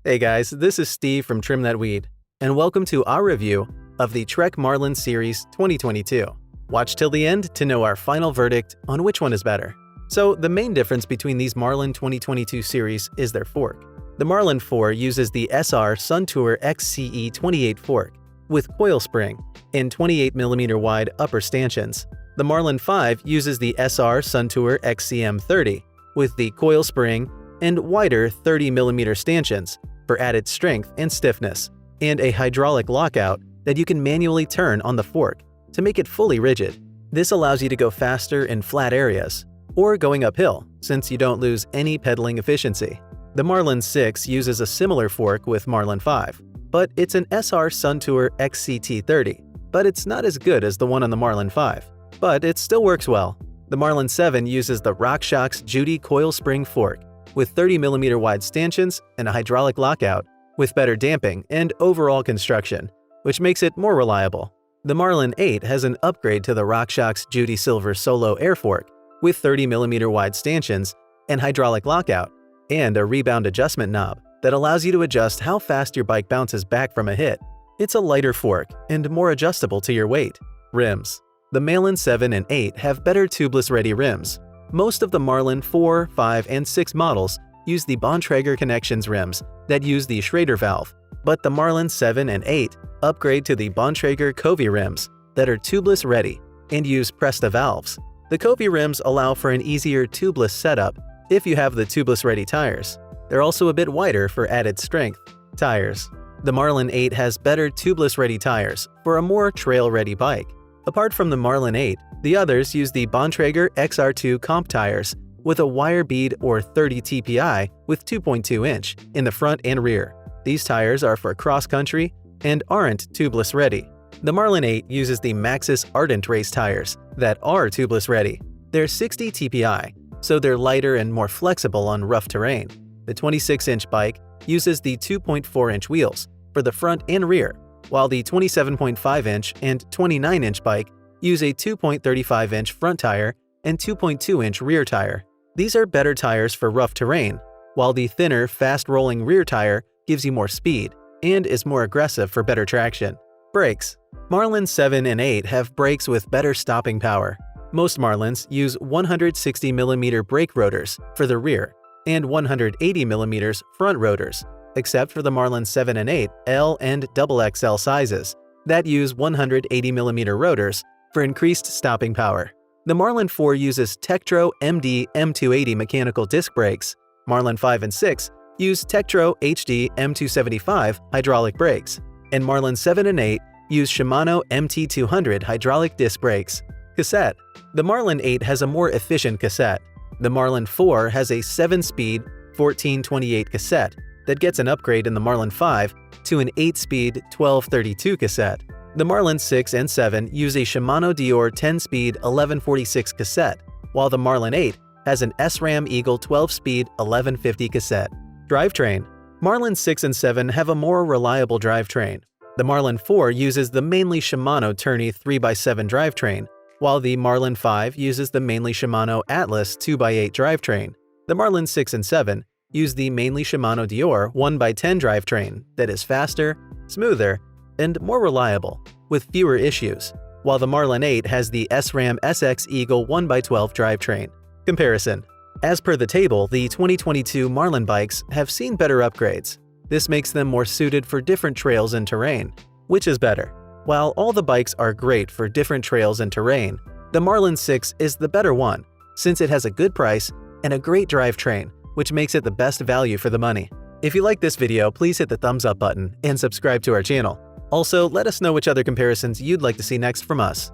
Hey guys, this is Steve from Trim That Weed, and welcome to our review of the Trek Marlin Series 2022. Watch till the end to know our final verdict on which one is better. So the main difference between these Marlin 2022 series is their fork. The Marlin 4 uses the SR Suntour XCE 28 fork with COIL-SPRING and 28mm wide upper stanchions. The Marlin 5 uses the SR Suntour XCM 30 with the COIL-SPRING and wider 30mm stanchions for added strength and stiffness, and a hydraulic lockout that you can manually turn on the fork to make it fully rigid. This allows you to go faster in flat areas, or going uphill since you don't lose any pedaling efficiency. The Marlin 6 uses a similar fork with Marlin 5, but it's an SR Suntour XCT 30, but it's not as good as the one on the Marlin 5, but it still works well. The Marlin 7 uses the RockShox Judy COIL-SPRING fork with 30mm wide stanchions and a hydraulic lockout with better damping and overall construction, which makes it more reliable. The Marlin 8 has an upgrade to the RockShox Judy Silver Solo Air Fork with 30mm wide stanchions and hydraulic lockout, and a rebound adjustment knob that allows you to adjust how fast your bike bounces back from a hit. It's a lighter fork and more adjustable to your weight. Rims. The Marlin 7 and 8 have better tubeless-ready rims. Most of the Marlin 4, 5, and 6 models use the BONTRAGER connections rims that use the Schrader valve, but the Marlin 7 and 8 upgrade to the BONTRAGER KOVEE rims that are tubeless-ready and use PRESTA valves. The KOVEE rims allow for an easier tubeless setup if you have the tubeless-ready tires. They're also a bit wider for added strength. Tires. The Marlin 8 has better tubeless-ready tires for a more trail-ready bike. Apart from the Marlin 8, the others use the BONTRAGER XR2 comp tires with a wire bead or 30 TPI with 2.2-inch in the front and rear. These tires are for cross-country and aren't tubeless ready. The Marlin 8 uses the Maxxis Ardent race tires that are tubeless ready. They're 60 TPI, so they're lighter and more flexible on rough terrain. The 26-inch bike uses the 2.4-inch wheels for the front and rear, while the 27.5-inch and 29-inch bike use a 2.35-inch front tire and 2.2-inch rear tire. These are better tires for rough terrain, while the thinner, fast-rolling rear tire gives you more speed and is more aggressive for better traction. Brakes. Marlin 7 and 8 have brakes with better stopping power. Most Marlins use 160mm brake rotors for the rear and 180mm front rotors, except for the Marlin 7 and 8 L and XXL sizes that use 180mm rotors for increased stopping power. The Marlin 4 uses Tektro MD M280 mechanical disc brakes. Marlin 5 and 6 use Tektro HD M275 hydraulic brakes, and Marlin 7 and 8 use Shimano MT200 hydraulic disc brakes. Cassette. The Marlin 8 has a more efficient cassette. The Marlin 4 has a 7-speed 1428 cassette that gets an upgrade in the Marlin 5 to an 8-speed 1232 cassette. The Marlin 6 and 7 use a Shimano Dior 10-speed 1146 cassette, while the Marlin 8 has an SRAM Eagle 12-speed 1150 cassette. Drivetrain. Marlin 6 and 7 have a more reliable drivetrain. The Marlin 4 uses the mainly Shimano Tourney 3x7 drivetrain, while the Marlin 5 uses the mainly Shimano Atlas 2x8 drivetrain. The Marlin 6 and 7 use the mainly Shimano Dior 1x10 drivetrain that is faster, smoother, and more reliable, with fewer issues, while the Marlin 8 has the SRAM SX Eagle 1x12 drivetrain. Comparison. As per the table, the 2022 Marlin bikes have seen better upgrades. This makes them more suited for different trails and terrain. Which is better? While all the bikes are great for different trails and terrain, the Marlin 6 is the better one, since it has a good price and a great drivetrain, which makes it the best value for the money. If you like this video, please hit the thumbs up button and subscribe to our channel. Also, let us know which other comparisons you'd like to see next from us.